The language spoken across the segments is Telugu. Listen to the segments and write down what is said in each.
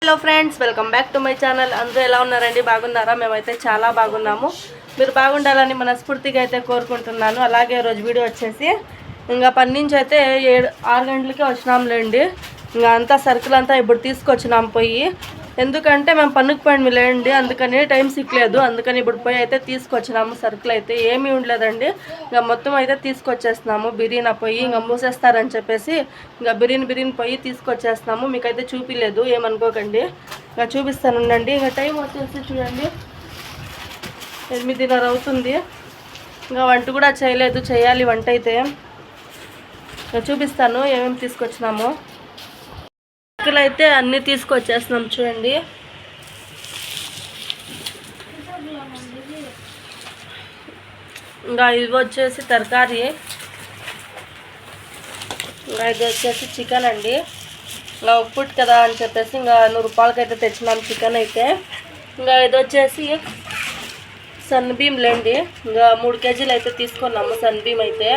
Hello friends, welcome back to my channel. అందరూ ఎలా ఉన్నారండి? బాగున్నారా? మేమైతే చాలా బాగున్నాము. మీరు బాగుండాలని మనస్ఫూర్తిగా అయితే కోరుకుంటున్నాను. అలాగే రోజు వీడియో వచ్చేసి ఇంకా పని నుంచి అయితే 6 గంటలకే వచ్చినాంలేండి. ఇంకా అంతా సరుకులు అంతా ఇప్పుడు తీసుకొచ్చినాం పోయి. ఎందుకంటే మేము పన్నుకు పని లేండి, అందుకని టైం సిక్కలేదు. అందుకని ఇప్పుడు పోయి అయితే తీసుకొచ్చినాము. సరుకులు అయితే ఏమీ ఉండలేదండి. ఇంకా మొత్తం అయితే తీసుకొచ్చేస్తున్నాము. బిర్యానీ పోయి ఇంకా మూసేస్తారని చెప్పేసి ఇంకా బిర్యానీ పోయి తీసుకొచ్చేస్తున్నాము. మీకైతే చూపిలేదు, ఏమనుకోకండి. ఇంకా చూపిస్తాను ఉండండి. ఇంకా టైం వచ్చేసి చూడండి 8:30 అవుతుంది. ఇంకా వంట కూడా చేయలేదు, చేయాలి వంట అయితే. ఇంకా చూపిస్తాను ఏమేమి తీసుకొచ్చినామో. సరుకులు అయితే అన్నీ తీసుకొచ్చేస్తున్నాం చూడండి. ఇంకా ఇవి వచ్చేసి తరకారీ, ఇంకా ఇది వచ్చేసి చికెన్ అండి. ఇంకా ఉప్పుట్ కదా అని చెప్పేసి ఇంకా 100 రూపాయలకి అయితే తెచ్చినాం చికెన్ అయితే. ఇంకా ఇది వచ్చేసి సన్నబియ్యం లేండి. ఇంకా 3 కేజీలు అయితే తీసుకున్నాము సన్నబియ్యం అయితే.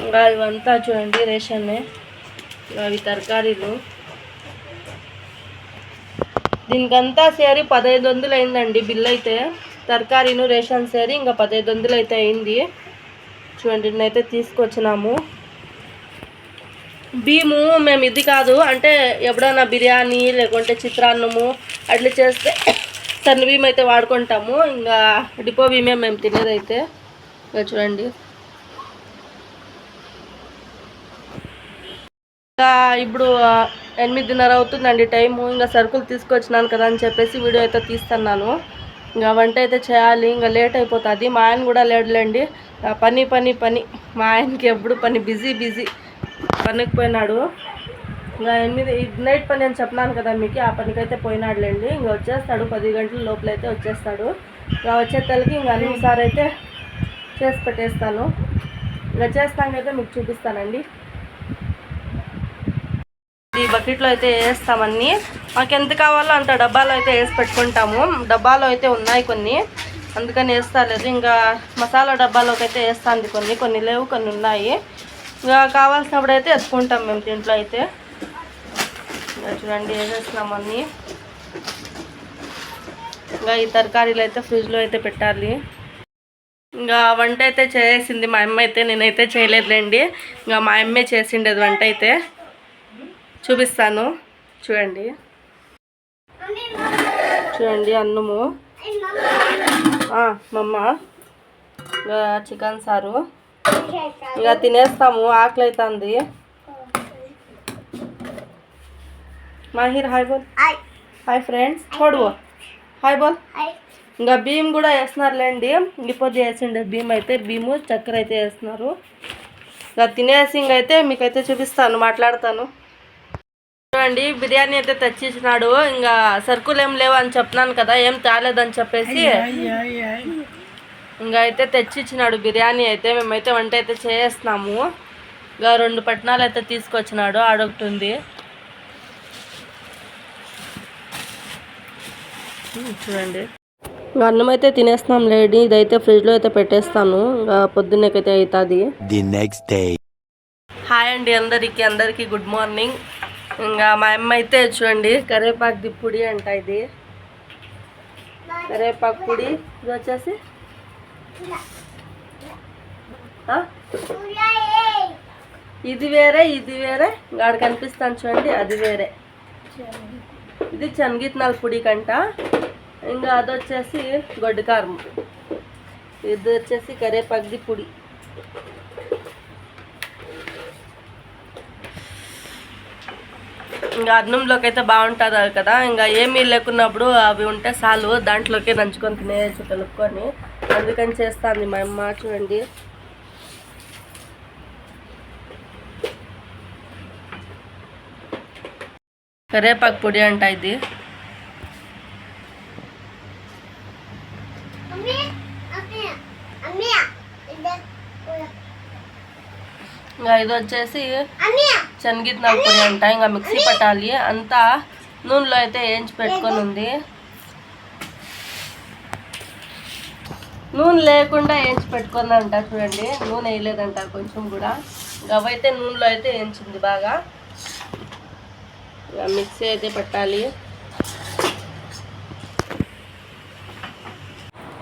ఇంకా ఇవంతా చూడండి రేషన్, అవి తరకారీలు. దీనికంతా సేరి 1500 అయిందండి బిల్ అయితే. తరకారీను రేషన్ సేరి ఇంకా 1500 అయితే అయింది. చూడండి నేనైతే తీసుకొచ్చినాము. బియ్యము మేము ఇది కాదు అంటే ఎప్పుడైనా బిర్యానీ లేకుంటే చిత్రాన్నము అట్లా చేస్తే సన్నబియ్యం అయితే వాడుకుంటాము. ఇంకా డిపో బియ్యమే మేము తినేదైతే. ఇంకా చూడండి ఇంకా ఇప్పుడు 8:30 అవుతుందండి టైము. ఇంకా సరుకులు తీసుకొచ్చినాను కదా అని చెప్పేసి వీడియో అయితే తీస్తున్నాను. ఇంకా వంట అయితే చేయాలి, ఇంకా లేట్ అయిపోతుంది. మా ఆయన కూడా లేడులేండి, పని పని పని. మా ఆయనకి ఎప్పుడు పని, బిజీ పనికి పోయినాడు. ఇంకా 8 నైట్ పని అని చెప్పినాను కదా మీకు, ఆ పనికి అయితే పోయినాడులేండి. ఇంకా వచ్చేస్తాడు 10 గంటల లోపల అయితే వచ్చేస్తాడు. ఇంకా వచ్చేతలకి ఇంకా అన్నిసారి అయితే చేసి పెట్టేస్తాను. ఇంకా చేస్తాకైతే మీకు చూపిస్తానండి. ఈ బకెట్లో అయితే వేస్తామన్నీ. మాకు ఎంత కావాలో అంత డబ్బాలో అయితే వేసి పెట్టుకుంటాము. డబ్బాలో అయితే ఉన్నాయి కొన్ని, అందుకని వేస్తలేదు. ఇంకా మసాలా డబ్బాలోకి అయితే వేస్తాంది కొన్ని లేవు, కొన్ని ఉన్నాయి. ఇంకా కావాల్సినప్పుడు అయితే ఎత్తుకుంటాం మేము దీంట్లో అయితే. ఇంకా చూడండి వేసేస్తున్నామన్నీ. ఇంకా ఈ తరకారీలు అయితే ఫ్రిడ్జ్లో అయితే పెట్టాలి. ఇంకా వంట అయితే చేసింది మా అమ్మ అయితే, నేనైతే చేయలేదులేండి. ఇంకా మా అమ్మే చేసిండేది వంట అయితే. చూపిస్తాను చూడండి. అన్నము మమ్మ, ఇంకా చికెన్ సారు. ఇంకా తినేస్తాము, ఆకలి అవుతుంది. మాహిర్ హాయ్ బోల్. హాయ్ ఫ్రెండ్స్, చూడు హాయ్ బోల్. ఇంకా బియ్యం కూడా వేస్తున్నారులేండి. ఇంకొద్ది వేసిండే బియ్యం అయితే, బియ్యము చక్కెర అయితే వేస్తున్నారు. ఇంకా తినేసి ఇంకైతే మీకైతే చూపిస్తాను, మాట్లాడతాను చూడండి. బిర్యానీ అయితే తెచ్చిచ్చినాడు. ఇంకా సరుకులు ఏం లేవు అని చెప్తున్నాను కదా, ఏం తేలేదని చెప్పేసి ఇంకా అయితే తెచ్చిచ్చినాడు బిర్యానీ అయితే. మేమైతే వంట అయితే చేస్తున్నాము. ఇంకా 2 పట్నాలు అయితే తీసుకొచ్చినాడు, ఆడొకటి ఉంది చూడండి. ఇంకా అన్నం అయితే తినేస్తున్నాం లేడీ. ఇదైతే ఫ్రిడ్జ్లో అయితే పెట్టేస్తాను, ఇంకా పొద్దున్నకైతే అవుతుంది. హాయ్ అండి అందరికీ గుడ్ మార్నింగ్. ఇంకా మా అమ్మ అయితే చూడండి కరివేపాకు పొడి అంట. ఇది కరివేపాకు పొడి. ఇది వచ్చేసి ఇది వేరే గాడ కనిపిస్తాను చూడండి, అది వేరే. ఇది శనగిత్తనాల పొడి కంట. ఇంకా అది వచ్చేసి గొడ్డుకారం. ఇది వచ్చేసి కరివేపాకు పొడి. ఇంకా అన్నంలోకి అయితే బాగుంటుంది కదా. ఇంకా ఏమీ లేకున్నప్పుడు అవి ఉంటే చాలు, దాంట్లోకే నంచుకొని తినేసి కలుపుకొని. అందుకని చేస్తాను మా అమ్మ చూడండి. కరివేపాకు పొడి అంట ఇది. ఇంకా ఇది వచ్చేసి శనగిత్తనాల పొడి అంట. ఇంకా మిక్సీ పట్టాలి, అంతా నూనెలో అయితే వేయించి పెట్టుకొని ఉంది. నూనె లేకుండా వేయించి పెట్టుకుందంట చూడండి. నూనె వేయలేదంట కొంచెం కూడా. అవైతే నూనెలో అయితే వేయించింది బాగా. మిక్సీ అయితే పట్టాలి.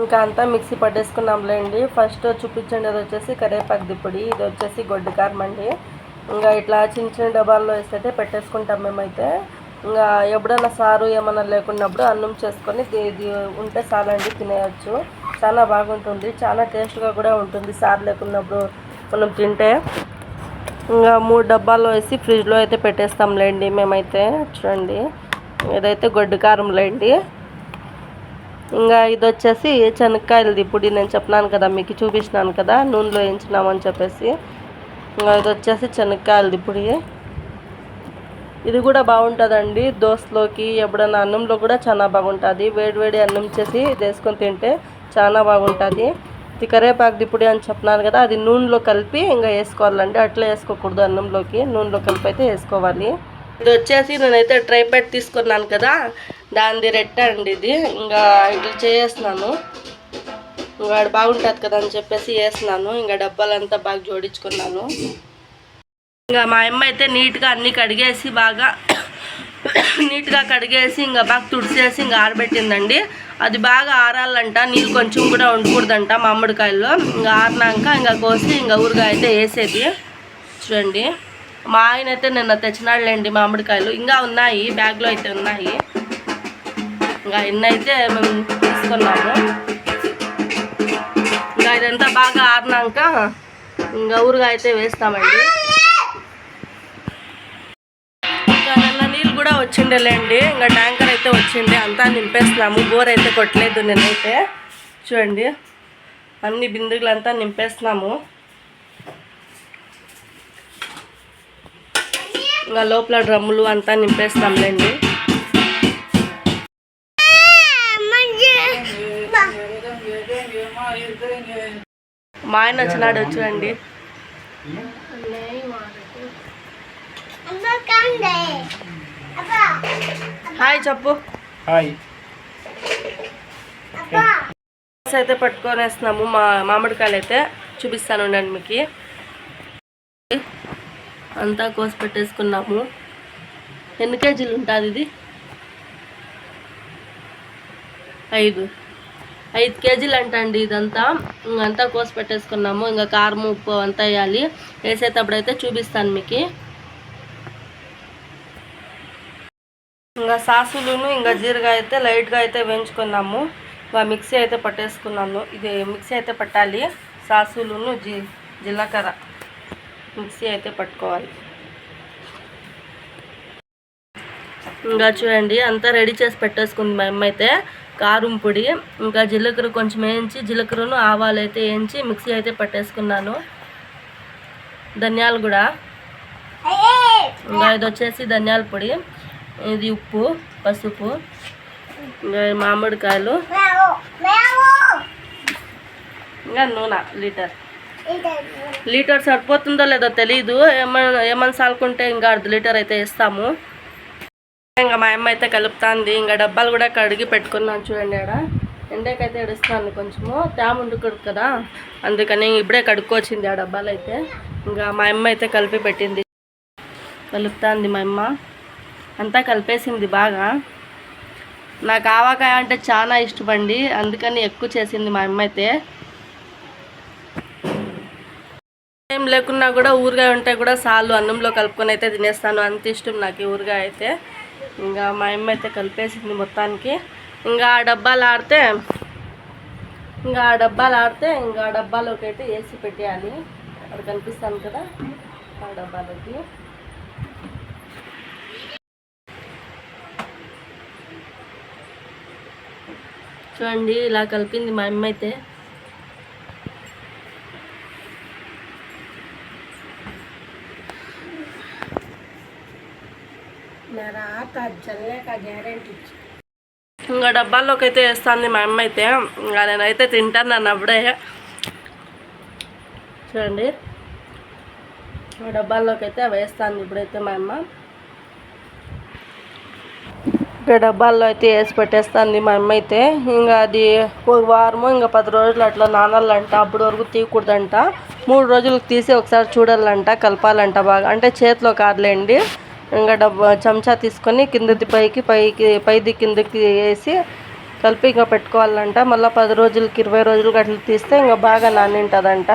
ఇంకా అంతా మిక్సీ పట్టేసుకున్నాంలేండి. ఫస్ట్ చూపించండి, అది వచ్చేసి కరివేపాకు దిప్పుడి, ఇది వచ్చేసి గొడ్డు కారం అండి. ఇంకా ఇట్లా చిన్న చిన్న డబ్బాల్లో వేస్తే పెట్టేసుకుంటాం మేమైతే. ఇంకా ఎప్పుడైనా సారు ఏమన్నా లేకున్నప్పుడు అన్నం చేసుకొని ఇది ఉంటే చాలండి, తినేయచ్చు. చాలా బాగుంటుంది, చాలా టేస్ట్గా కూడా ఉంటుంది సారు లేకున్నప్పుడు మనం తింటే. ఇంకా 3 డబ్బాల్లో వేసి ఫ్రిడ్జ్లో అయితే పెట్టేస్తాంలేండి మేమైతే. చూడండి, ఇదైతే గొడ్డు కారంలేండి. ఇంకా ఇది వచ్చేసి శనక్కాయలది పొడి, నేను చెప్పినాను కదా మీకు, చూపించినాను కదా నూనెలో వేయించినామని చెప్పేసి. ఇంకా ఇది వచ్చేసి శనక్కాయలది పొడి. ఇది కూడా బాగుంటుందండి దోశలోకి, ఎప్పుడైనా అన్నంలో కూడా చాలా బాగుంటుంది. వేడి అన్నం చేసి వేసుకొని తింటే చాలా బాగుంటుంది. ఇది కరివేపాకు పొడి అని చెప్పినాను కదా, అది నూనెలో కలిపి ఇంకా వేసుకోవాలండి, అట్లా వేసుకోకూడదు అన్నంలోకి, నూనెలో కలిపి అయితే వేసుకోవాలి. ఇది వచ్చేసి నేనైతే ట్రై ప్యాట్ తీసుకున్నాను కదా, దానిది రెట్ట అండి ఇది. ఇంకా ఇట్లా చేస్తున్నాను, ఇంకా బాగుంటుంది కదా అని చెప్పేసి వేస్తున్నాను. ఇంకా డబ్బాలంతా బాగా జోడించుకున్నాను. ఇంకా మా అమ్మ అయితే నీట్గా అన్నీ కడిగేసి బాగా ఇంకా బాగా తుడిసేసి ఇంకా ఆరబెట్టిందండి. అది బాగా ఆరాలంట, నీళ్ళు కొంచెం కూడా ఉండకూడదంట మామిడికాయల్లో. ఇంకా ఆరినాక ఇంకా కోసి ఇంకా ఊరగాయ అయితే వేసేది. చూడండి, మా ఆయన అయితే నిన్న తెచ్చినాడులేండి మామిడికాయలు, ఇంకా ఉన్నాయి బ్యాగ్లో అయితే ఉన్నాయి. ఇంకా ఇన్నైతే మేము తీసుకున్నాము. ఇంకా ఇదంతా బాగా ఆరినాక ఇంకా ఊరగాయ అయితే వేస్తామండి. ఇంకా నిన్న నీళ్ళు కూడా వచ్చిండేలేండి, ఇంకా ట్యాంకర్ అయితే వచ్చింది, అంతా నింపేస్తున్నాము. బోర్ అయితే కొట్టలేదు నేనైతే. చూడండి, అన్ని బిందుగులంతా నింపేస్తున్నాము. ఇంకా లోపల డ్రమ్ములు అంతా నింపేస్తాంలేండి. మా ఆయన వచ్చినాడు, చూడండి. హాయ్ చెప్పు. హాయ్. అయితే పట్టుకొని వేస్తున్నాము మామిడికాయలు అయితే, చూపిస్తాను ఉండండి మీకు. అంతా కోసి పెట్టేసుకున్నాము. ఎన్ని కేజీలు ఉంటుంది ఇది? 5 కేజీలు అంటండి ఇదంతా. అంతా కోసి పెట్టేసుకున్నాము. ఇంకా కారం ఉప్పు అంతా వేయాలి. వేసేటప్పుడు అయితే చూపిస్తాను మీకు. ఇంకా సాసులును ఇంకా జీరగా అయితే లైట్గా అయితే వేయించుకున్నాము. ఇంకా మిక్సీ అయితే పట్టేసుకున్నాను. ఇది మిక్సీ అయితే పట్టాలి, సాసులును జీలకర్ర మిక్సీ అయితే పట్టుకోవాలి. ఇంకా చూడండి, అంతా రెడీ చేసి పెట్టేసుకుంది మా అమ్మ అయితే. కారం పొడి, ఇంకా జీలకర్ర కొంచెం వేయించి, జీలకర్రను ఆవాలు అయితే వేయించి మిక్సీ అయితే పట్టేసుకున్నాను. ధనియాలు కూడా, ఇంకా ఇది వచ్చేసి ధనియాల పొడి, ఇది ఉప్పు, పసుపు, ఇంకా మామిడికాయలు, ఇంకా నూనె లీటర్ సరిపోతుందో లేదో తెలీదు. ఏమన్నా సాలుకుంటే ఇంకా 1/2 లీటర్ అయితే వేస్తాము. ఇంకా మా అమ్మ అయితే కలుపుతుంది. ఇంకా డబ్బాలు కూడా కడిగి పెట్టుకున్నాను చూడండి. ఆడ ఎండకైతే ఎడుస్తాను, కొంచెము తేమ ఉండకూడదు కదా, అందుకని ఇప్పుడే కడుక్కొచ్చింది ఆ డబ్బాలు అయితే. ఇంకా మా అమ్మ అయితే కలిపి పెట్టింది, కలుపుతుంది మా అమ్మ. అంతా కలిపేసింది బాగా. నాకు ఆవకాయ అంటే చాలా ఇష్టమండి, అందుకని ఎక్కువ చేసింది మా అమ్మ అయితే. ఏం లేకున్నా కూడా ఊరగాయ ఉంటే కూడా చాలు, అన్నంలో కలుపుకొని అయితే తినేస్తాను, అంత ఇష్టం నాకు ఊరగాయ అయితే. ఇంకా మా అమ్మ అయితే కలిపేసింది మొత్తానికి. ఇంకా ఆ డబ్బాలు ఆడితే ఇంకా ఆ డబ్బాలోకి అయితే వేసి పెట్టేయాలి. అక్కడ కనిపిస్తాను కదా, ఆ డబ్బాలోకి. చూడండి, ఇలా కలిపింది మా అమ్మ అయితే. ఇంకా డబ్బాల్లోకి అయితే వేస్తుంది మా అమ్మ అయితే. ఇంకా నేనైతే తింటాను అప్పుడే. చూడండి, డబ్బాల్లోకి అయితే వేస్తాను ఇప్పుడైతే మా అమ్మ. ఇంకా డబ్బాల్లో అయితే వేసి పెట్టేస్తుంది మా అమ్మ అయితే. ఇంకా అది 1 వారము ఇంకా 10 రోజులు అట్లా నానాలంట, అప్పటి వరకు తీయకూడదంట. 3 రోజులకు తీసి ఒకసారి చూడాలంట, కలపాలంట బాగా, అంటే చేతిలో కాదులేండి, ఇంకా చెంచా తీసుకొని కిందది పైది కిందకి వేసి కలిపి ఇంకా పెట్టుకోవాలంట. మళ్ళీ 10 రోజులకి 20 రోజులకి అట్లా తీస్తే ఇంకా బాగా నానింటుందంట.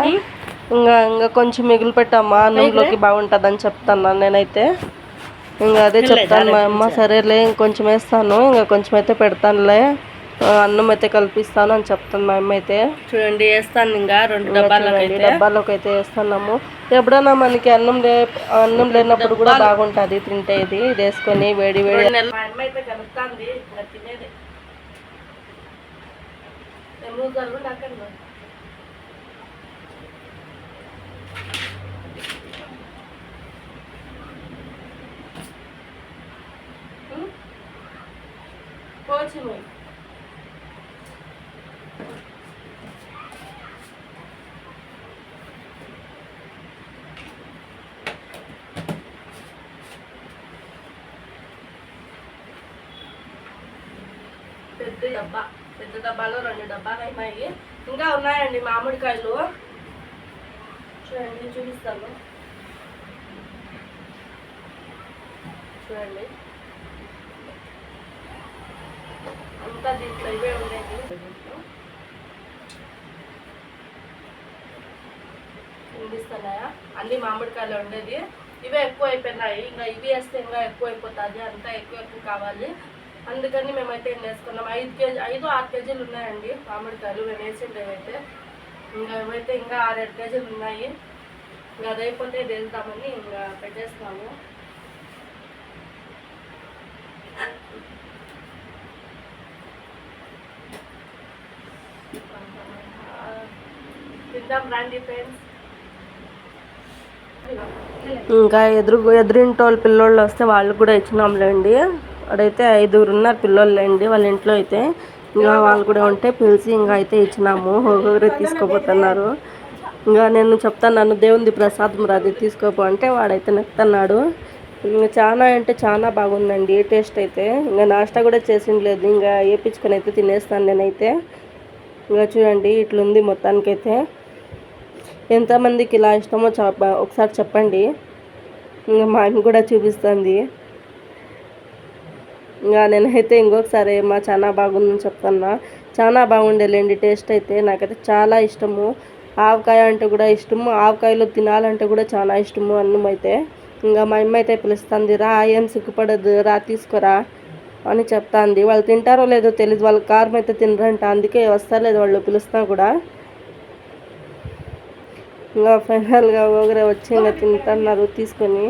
ఇంకా కొంచెం మిగిలి పెట్టమ్మా అన్నంలోకి బాగుంటుందని చెప్తాను నేనైతే. ఇంకా అదే చెప్తాను మా అమ్మ, సరేలే ఇంకొంచెం వేస్తాను, ఇంకా కొంచెం అయితే పెడతానులే, అన్నం అయితే కల్పిస్తాను అని చెప్తాను మా అమ్మ అయితే. చూడండి వేస్తాను, ఇంకా 2 డబ్బాలోకి అయితే వేస్తున్నాము. ఎప్పుడైనా మనకి అన్నం లేనప్పుడు కూడా బాగుంటుంది తింటే ఇది వేసుకొని వేడి వేడి. మా అమ్మ అయితే కలుపుతుంది, తినేది పోచిమై పెద్ద డబ్బాలో 2 డబ్బాలు అయినాయి. ఇంకా ఉన్నాయండి మామిడికాయలు, చూడండి చూపిస్తాను. చూడండి అంతా దీంట్లో ఇవే ఉండేది. కనిపిస్తున్నాయా? అన్ని మామిడికాయలు ఉండేది, ఇవే ఎక్కువ అయిపోయినాయి. ఇంకా ఇవి వేస్తే ఇంకా ఎక్కువ అయిపోతుంది, అంతా ఎక్కువ కావాలి. అందుకని మేమైతే వేసుకున్నాం. 5-6 కేజీలు ఉన్నాయండి మామిడికాయలు మేము వేసిండేవైతే. ఇంకా ఇవైతే ఇంకా 6-7 కేజీలు ఉన్నాయి. ఇంకా అదైపోతే వేద్దామని ఇంకా పెట్టేస్తాము. తిందాం రండి ఫ్రెండ్స్. ఇంకా ఎదురింటోళ్ళు పిల్లోళ్ళు వస్తే వాళ్ళకి కూడా ఇచ్చినాంలేండి. అక్కడైతే 5 ఉన్నారు పిల్లోళ్ళండి వాళ్ళ ఇంట్లో అయితే. ఇంకా వాళ్ళు కూడా ఉంటే పిలిచి ఇంకా అయితే ఇచ్చినాము. ఒక్కొక్కరు తీసుకోపోతున్నారు. ఇంకా నేను చెప్తాను దేవుంది ప్రసాదం రాది తీసుకోపో అంటే వాడైతే నెక్కుతున్నాడు. ఇంకా చాలా అంటే చాలా బాగుందండి టేస్ట్ అయితే. ఇంకా నాష్టా కూడా చేసిండలేదు, ఇంకా వేయించుకొని అయితే తినేస్తాను నేనైతే. ఇంకా చూడండి ఇట్లుంది మొత్తానికైతే. ఎంతమందికి ఇలా ఇష్టమో ఒకసారి చెప్పండి. ఇంకా మా అమ్మ కూడా చూపిస్తుంది. ఇంకా నేనైతే ఇంకొకసారి చాలా బాగుందని చెప్తున్నా. చాలా బాగుండేలేండి టేస్ట్ అయితే. నాకైతే చాలా ఇష్టము. ఆవకాయ అంటే కూడా ఇష్టము, ఆవకాయలో తినాలంటే కూడా చాలా ఇష్టము అన్నం అయితే. ఇంకా మా అమ్మ అయితే పిలుస్తుంది, రా ఏం సిగ్గుపడదు రా తీసుకోరా అని చెప్తాంది. వాళ్ళు తింటారో లేదో తెలియదు, వాళ్ళు కారం అయితే తినరంట, అందుకే వస్తలేదు వాళ్ళు పిలుస్తా కూడా. ఇంకా ఫైనల్గా ఒకరే వచ్చి ఇంకా తింటున్నారు తీసుకొని.